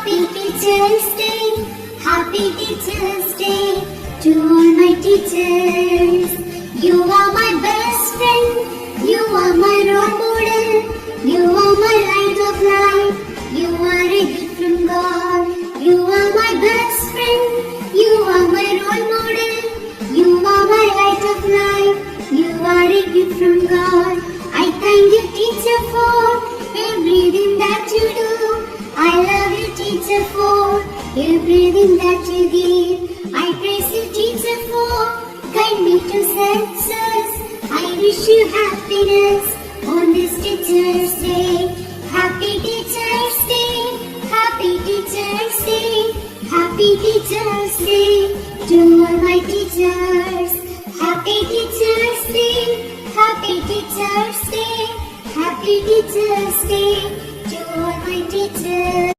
Happy Teacher's Day, Happy Teacher's Day to all my teachers. You are my best friend, you are my role model, you are my light of life, you are a gift from God. You are my best friend, you are my role model, you are my light of life, you are a gift from God. I thank you, teacher, for everything that you do. I love you, teacher, for everything that you give. I praise you, teacher, for guide me to success. I wish you happiness on this Teacher's Day. Happy Teacher's Day, Happy Teacher's Day, Happy Teacher's Day to all my teachers. Happy Teacher's Day, Happy Teacher's Day, Happy Teacher's Day to all my teachers.